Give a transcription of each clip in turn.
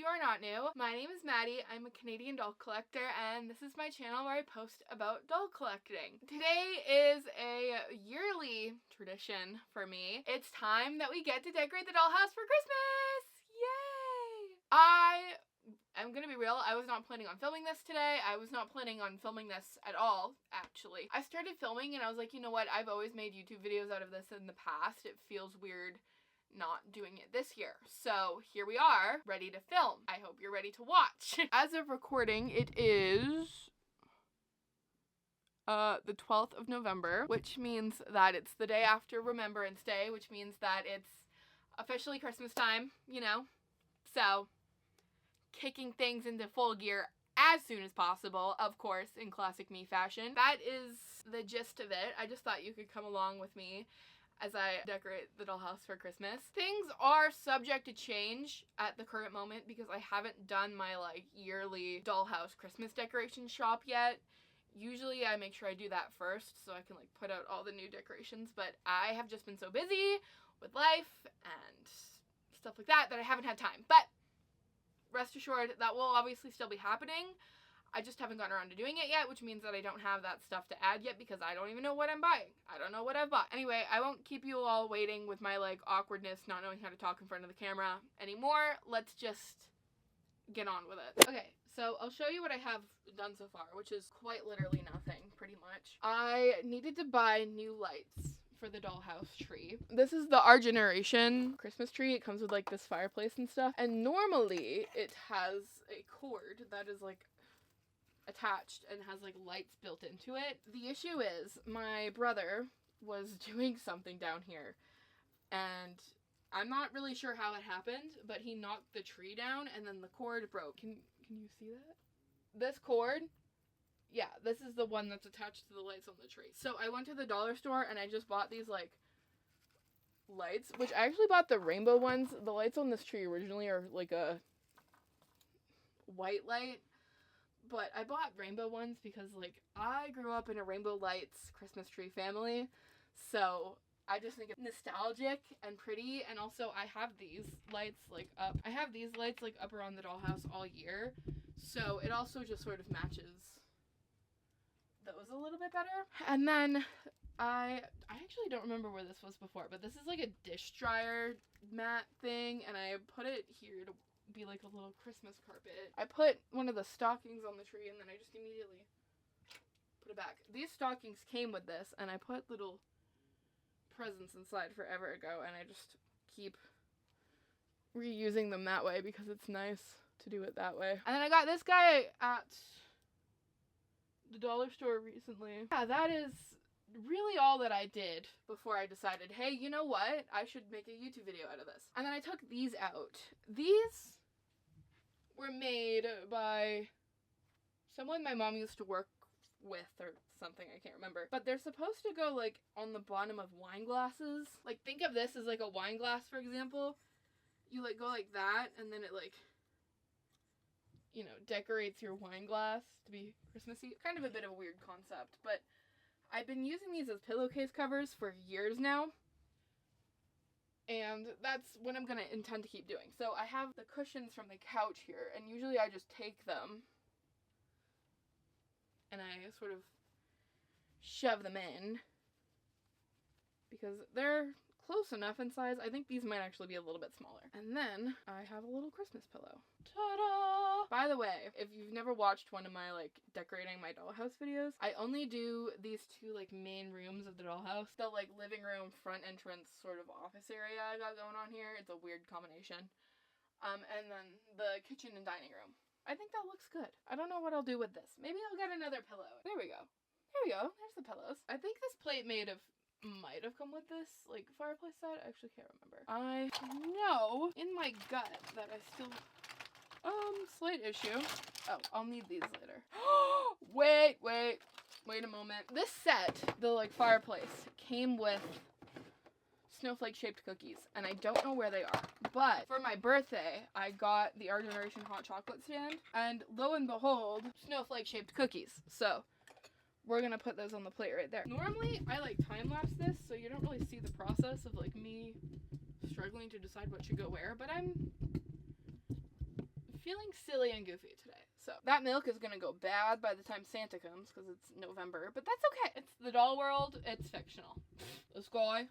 you are not new, my name is Maddie. I'm a Canadian doll collector, and this is my channel where I post about doll collecting. Today is a yearly tradition for me. It's time that we get to decorate the dollhouse for Christmas! Yay! I'm gonna be real, I was not planning on filming this today. I was not planning on filming this at all, actually. I started filming and I was like, you know what, I've always made YouTube videos out of this in the past. It feels weird not doing it this year. So here we are, ready to film. I hope you're ready to watch. As of recording, it is the 12th of November, which means that it's the day after Remembrance Day, which means that it's officially Christmas time, you know? So, kicking things into full gear as soon as possible, of course, in classic me fashion. That is the gist of it. I just thought you could come along with me as I decorate the dollhouse for Christmas. Things are subject to change at the current moment because I haven't done my yearly dollhouse Christmas decoration shop yet. Usually I make sure I do that first so I can put out all the new decorations, but I have just been so busy with life and stuff like that I haven't had time. But rest assured, that will obviously still be happening. I just haven't gotten around to doing it yet, which means that I don't have that stuff to add yet because I don't even know what I'm buying. I don't know what I've bought. Anyway, I won't keep you all waiting with my awkwardness, not knowing how to talk in front of the camera anymore. Let's just get on with it. Okay, so I'll show you what I have done so far, which is quite literally nothing, pretty much. I needed to buy new lights for the dollhouse tree. This is the Our Generation Christmas tree. It comes with this fireplace and stuff, and normally it has a cord that is attached and has lights built into it. The issue is my brother was doing something down here and I'm not really sure how it happened, but he knocked the tree down and then the cord broke. Can you see that? This cord, yeah, this is the one that's attached to the lights on the tree. So I went to the dollar store and I just bought these lights, which I actually bought the rainbow ones. The lights on this tree originally are a white light, but I bought rainbow ones because I grew up in a rainbow lights Christmas tree family, so I just think it's nostalgic and pretty. And also I have these lights up. I have these lights up around the dollhouse all year, so it also just sort of matches those a little bit better. And then I actually don't remember where this was before, but this is a dish dryer mat thing, and I put it here to be a little Christmas carpet. I put one of the stockings on the tree and then I just immediately put it back. These stockings came with this and I put little presents inside forever ago, and I just keep reusing them that way because it's nice to do it that way. And then I got this guy at the dollar store recently. Yeah, that is really all that I did before I decided, hey, you know what? I should make a YouTube video out of this. And then I took these out. These were made by someone my mom used to work with or something, I can't remember. But they're supposed to go on the bottom of wine glasses. Think of this as a wine glass, for example. You go like that, and then it decorates your wine glass to be Christmassy. Kind of a bit of a weird concept, but I've been using these as pillowcase covers for years now, and that's what I'm gonna intend to keep doing. So I have the cushions from the couch here, and usually I just take them and I sort of shove them in because they're close enough in size. I think these might actually be a little bit smaller. And then I have a little Christmas pillow. Ta-da! By the way, if you've never watched one of my decorating my dollhouse videos, I only do these two main rooms of the dollhouse. The living room, front entrance sort of office area I got going on here. It's a weird combination. And then the kitchen and dining room. I think that looks good. I don't know what I'll do with this. Maybe I'll get another pillow. There we go. There we go. There's the pillows. I think this plate might have come with this fireplace set. I actually can't remember. I know in my gut that I still slight issue. Oh, I'll need these later. Wait a moment. This set, the fireplace, came with snowflake shaped cookies, and I don't know where they are, but for my birthday I got the Our Generation hot chocolate stand, and lo and behold, snowflake shaped cookies. So we're gonna put those on the plate right there. Normally I time-lapse this so you don't really see the process of me struggling to decide what should go where, but I'm feeling silly and goofy today. So that milk is gonna go bad by the time Santa comes because it's November, but that's okay. It's the doll world. It's fictional. This guy,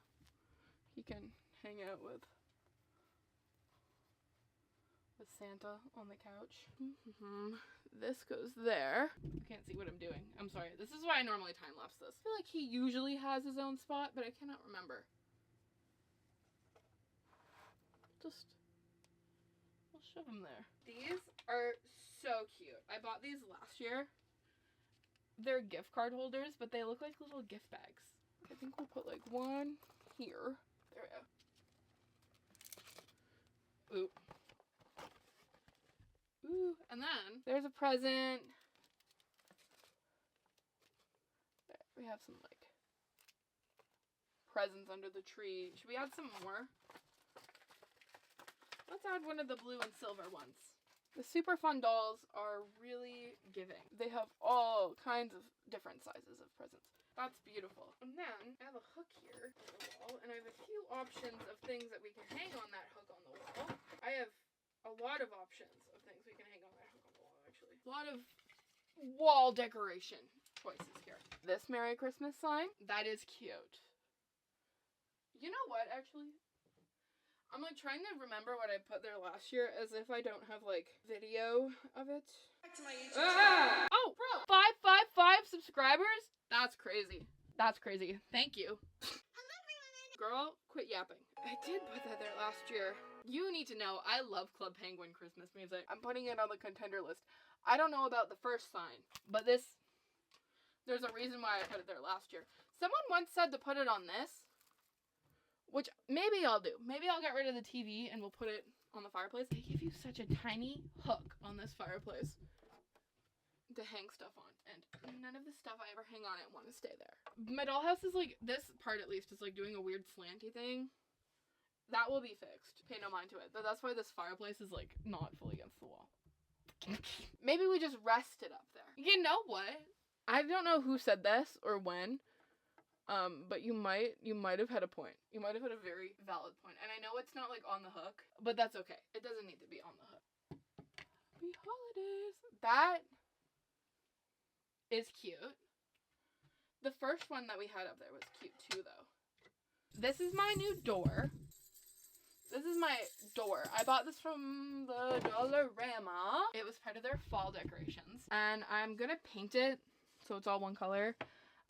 he can hang out with Santa on the couch. This goes there. You can't see what I'm doing. I'm sorry. This is why I normally time lapse this. I feel like he usually has his own spot, but I cannot remember. We'll shove him there. These are so cute. I bought these last year. They're gift card holders, but they look like little gift bags. I think we'll put like one here. There we go. Ooh. Ooh, and then there's a present. There, we have some like presents under the tree. Should we add some more? Let's add one of the blue and silver ones. The super fun dolls are really giving. They have all kinds of different sizes of presents. That's beautiful. And then I have a hook here on the wall, and I have a few options of things that we can hang on that hook on the wall. I have a lot of options of things we can hang on that hook on the wall, actually. A lot of wall decoration choices here. This Merry Christmas sign, that is cute. You know what, actually? I'm like trying to remember what I put there last year as if I don't have like video of it. Back to my YouTube channel. Oh, bro, 555 subscribers? That's crazy. That's crazy. Thank you. Girl, quit yapping. I did put that there last year. You need to know, I love Club Penguin Christmas music. I'm putting it on the contender list. I don't know about the first sign, but there's a reason why I put it there last year. Someone once said to put it on this, which maybe I'll do. Maybe I'll get rid of the TV and we'll put it on the fireplace. They give you such a tiny hook on this fireplace to hang stuff on. And none of the stuff I ever hang on it want to stay there. My dollhouse is like, this part at least is like doing a weird slanty thing. That will be fixed. Pay no mind to it. But that's why this fireplace is like not fully against the wall. Maybe we just rest it up there. You know what? I don't know who said this or when. But you might have had a point. You might have had a very valid point. And I know it's not like on the hook, but that's okay. It doesn't need to be on the hook. Happy holidays. That is cute. The first one that we had up there was cute too, though. This is my new door. This is my door. I bought this from the Dollarama. It was part of their fall decorations. And I'm gonna paint it so it's all one color.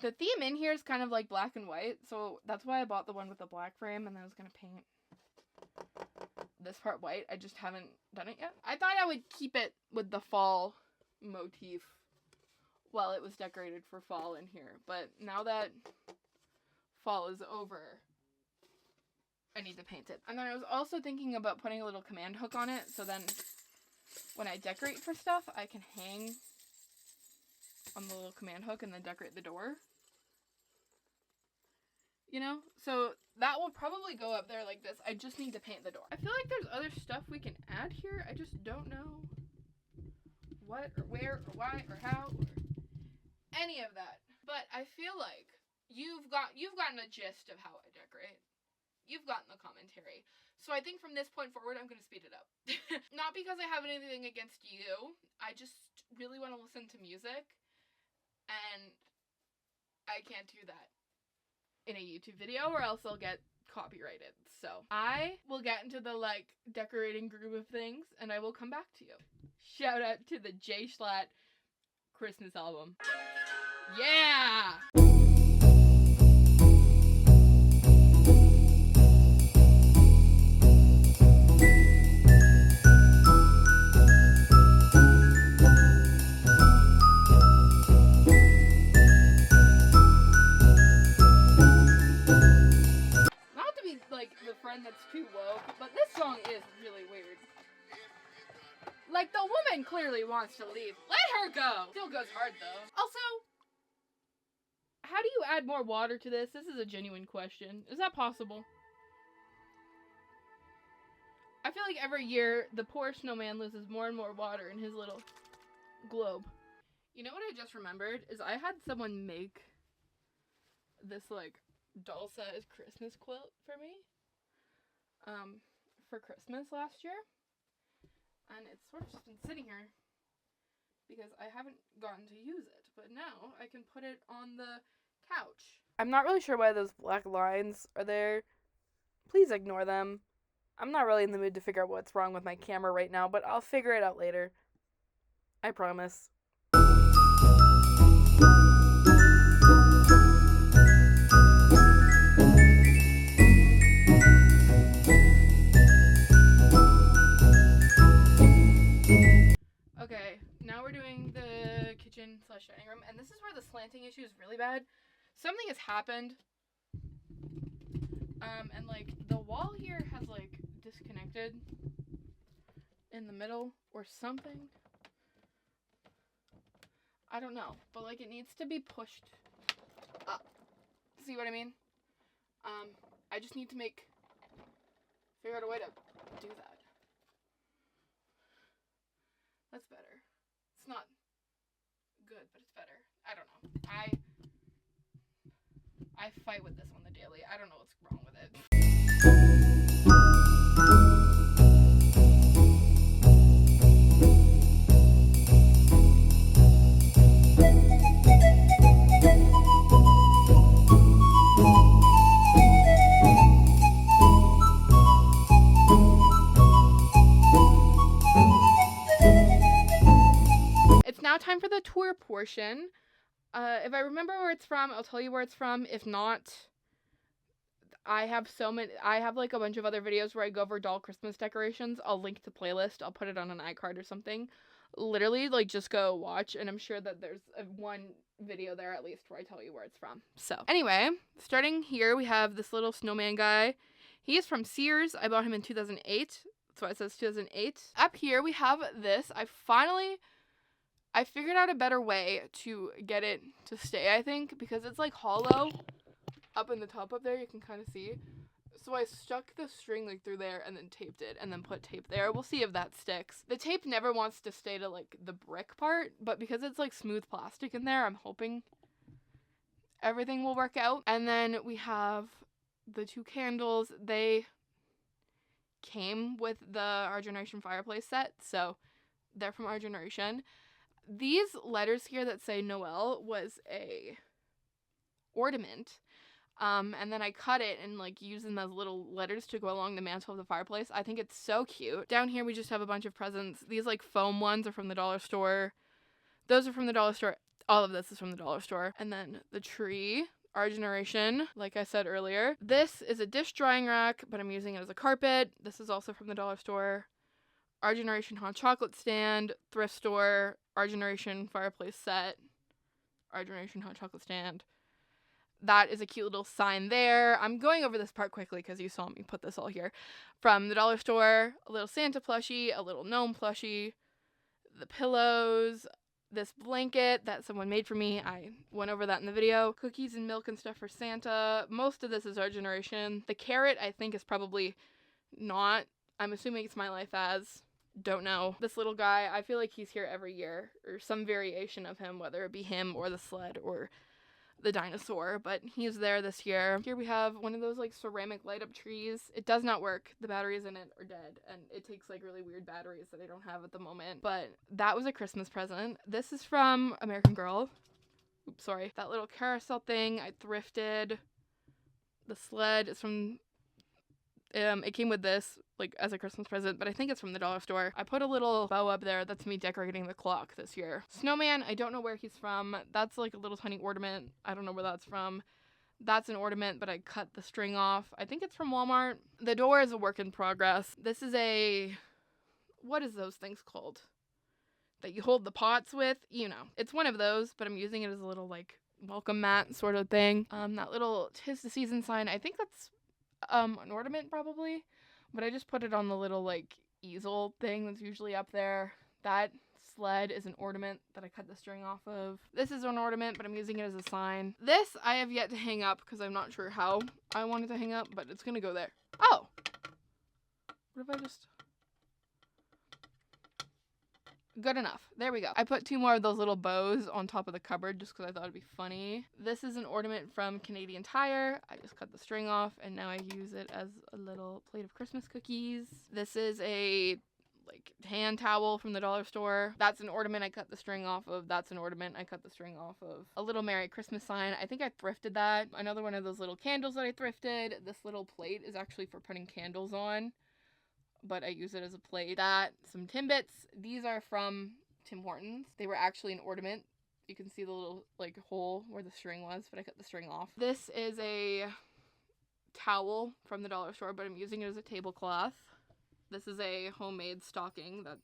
The theme in here is kind of like black and white, so that's why I bought the one with the black frame, and then I was going to paint this part white. I just haven't done it yet. I thought I would keep it with the fall motif while it was decorated for fall in here, but now that fall is over, I need to paint it. And then I was also thinking about putting a little command hook on it, so then when I decorate for stuff, I can hang on the little command hook and then decorate the door. You know? So that will probably go up there like this. I just need to paint the door. I feel like there's other stuff we can add here. I just don't know what or where or why or how or any of that. But I feel like you've gotten a gist of how I decorate. You've gotten the commentary. So I think from this point forward, I'm going to speed it up. Not because I have anything against you. I just really want to listen to music. And I can't do that in a YouTube video or else I'll get copyrighted. So I will get into the like decorating groove of things and I will come back to you. Shout out to the J Schlatt Christmas album. Yeah! That's too woke, but this song is really weird. Like, the woman clearly wants to leave. Let her go! Still goes hard, though. Also, how do you add more water to this? This is a genuine question. Is that possible? I feel like every year, the poor snowman loses more and more water in his little globe. You know what I just remembered? Is I had someone make this, like, doll-sized Christmas quilt for me. For Christmas last year. and it's sort of just been sitting here because I haven't gotten to use it, but now I can put it on the couch. I'm not really sure why those black lines are there. Please ignore them. I'm not really in the mood to figure out what's wrong with my camera right now, but I'll figure it out later. I promise. Okay, now we're doing the kitchen/dining room, and this is where the slanting issue is really bad. Something has happened, and like the wall here has like disconnected in the middle or something. I don't know, but like it needs to be pushed up. See what I mean? I just need to figure out a way to do that. That's better. It's not good, but it's better. I don't know. I fight with this on the daily. I don't know what's wrong with it. It's now time for the tour portion. If I remember where it's from, I'll tell you where it's from. If not, I have like a bunch of other videos where I go over doll Christmas decorations. I'll link the playlist. I'll put it on an iCard or something. Literally, like, just go watch, and I'm sure that there's one video there at least where I tell you where it's from. So, anyway, starting here, we have this little snowman guy. He is from Sears. I bought him in 2008. That's why it says 2008. Up here, we have this. I figured out a better way to get it to stay, I think, because it's like hollow up in the top up there. You can kind of see. So I stuck the string like through there and then taped it and then put tape there. We'll see if that sticks. The tape never wants to stay to like the brick part, but because it's like smooth plastic in there, I'm hoping everything will work out. And then we have the two candles. They came with the Our Generation fireplace set, so they're from Our Generation. These letters here that say Noel was a ornament. And then I cut it and like using those little letters to go along the mantle of the fireplace. I think it's so cute. Down here we just have a bunch of presents. These like foam ones are from the dollar store. Those are from the dollar store. All of this is from the dollar store. And then the tree, Our Generation, like I said earlier. This is a dish drying rack, but I'm using it as a carpet. This is also from the dollar store. Our Generation hot chocolate stand, thrift store, Our Generation fireplace set, Our Generation hot chocolate stand. That is a cute little sign there. I'm going over this part quickly because you saw me put this all here. From the dollar store, a little Santa plushie, a little gnome plushie, the pillows, this blanket that someone made for me. I went over that in the video. Cookies and milk and stuff for Santa. Most of this is Our Generation. The carrot, I think, is probably not. I'm assuming it's My Life As. Don't know. This little guy, I feel like he's here every year, or some variation of him, whether it be him or the sled or the dinosaur, but he's there this year. Here we have one of those like ceramic light up trees. It does not work. The batteries in it are dead, and it takes like really weird batteries that I don't have at the moment, but that was a Christmas present. This is from American Girl. Oops, sorry. That little carousel thing I thrifted. The sled is from it came with this like as a Christmas present, but I think it's from the dollar store. I put a little bow up there. That's me decorating the clock this year. Snowman, I don't know where he's from. That's like a little tiny ornament. I don't know where that's from. That's an ornament, but I cut the string off. I think it's from Walmart. The door is a work in progress. This is what is those things called that you hold the pots with? You know, it's one of those, but I'm using it as a little like welcome mat sort of thing. That little 'tis the season sign, I think that's an ornament probably, but I just put it on the little like easel thing that's usually up there. That sled is an ornament that I cut the string off of. This is an ornament, but I'm using it as a sign. This I have yet to hang up because I'm not sure how I want it to hang up, but it's gonna go there. Oh, what if I just... Good enough. There we go. I put two more of those little bows on top of the cupboard just because I thought it'd be funny. This is an ornament from Canadian Tire. I just cut the string off and now I use it as a little plate of Christmas cookies. This is a like hand towel from the dollar store. That's an ornament I cut the string off of. That's an ornament I cut the string off of. A little Merry Christmas sign. I think I thrifted that. Another one of those little candles that I thrifted. This little plate is actually for putting candles on, but I use it as a plate. That, some Timbits. These are from Tim Hortons. They were actually an ornament. You can see the little like hole where the string was, but I cut the string off. This is a towel from the dollar store, but I'm using it as a tablecloth. This is a homemade stocking that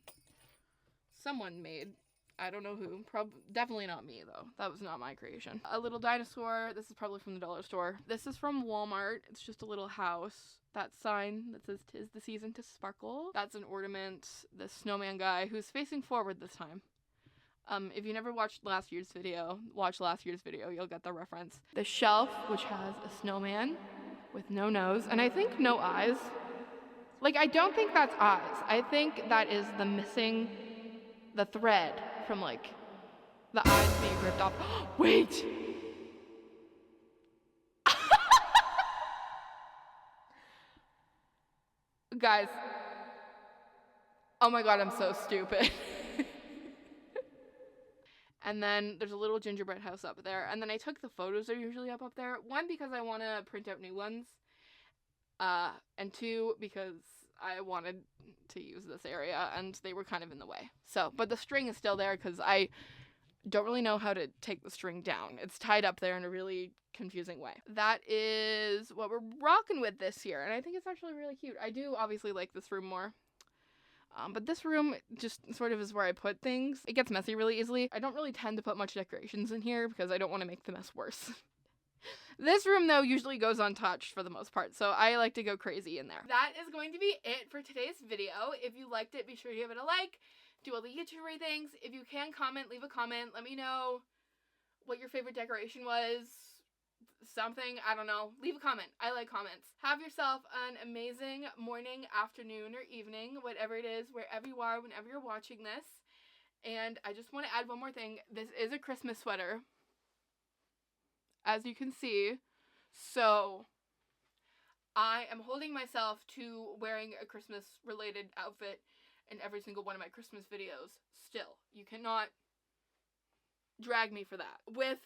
someone made. I don't know who. Definitely not me, though. That was not my creation. A little dinosaur. This is probably from the dollar store. This is from Walmart. It's just a little house. That sign that says "'Tis the season to sparkle." That's an ornament. The snowman guy who's facing forward this time. If you never watched last year's video, watch last year's video. You'll get the reference. The shelf, which has a snowman with no nose, and I think no eyes. Like, I don't think that's eyes. I think that is the thread from, like, the eyes being ripped off. Wait! Guys. Oh my god, I'm so stupid. And then there's a little gingerbread house up there. And then I took the photos that are usually up there. One, because I want to print out new ones. And two, because I wanted to use this area and they were kind of in the way. So, but the string is still there because I don't really know how to take the string down. It's tied up there in a really confusing way. That is what we're rocking with this year. And I think it's actually really cute. I do obviously like this room more. But this room just sort of is where I put things. It gets messy really easily. I don't really tend to put much decorations in here because I don't want to make the mess worse. This room, though, usually goes untouched for the most part, so I like to go crazy in there. That is going to be it for today's video. If you liked it, be sure to give it a like. Do all the YouTuber things. If you can comment, leave a comment. Let me know what your favorite decoration was. Something, I don't know. Leave a comment. I like comments. Have yourself an amazing morning, afternoon, or evening, whatever it is, wherever you are, whenever you're watching this. And I just want to add one more thing. This is a Christmas sweater, as you can see. So I am holding myself to wearing a Christmas related outfit in every single one of my Christmas videos still. You cannot drag me for that. With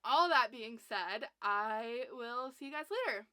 all that being said, I will see you guys later.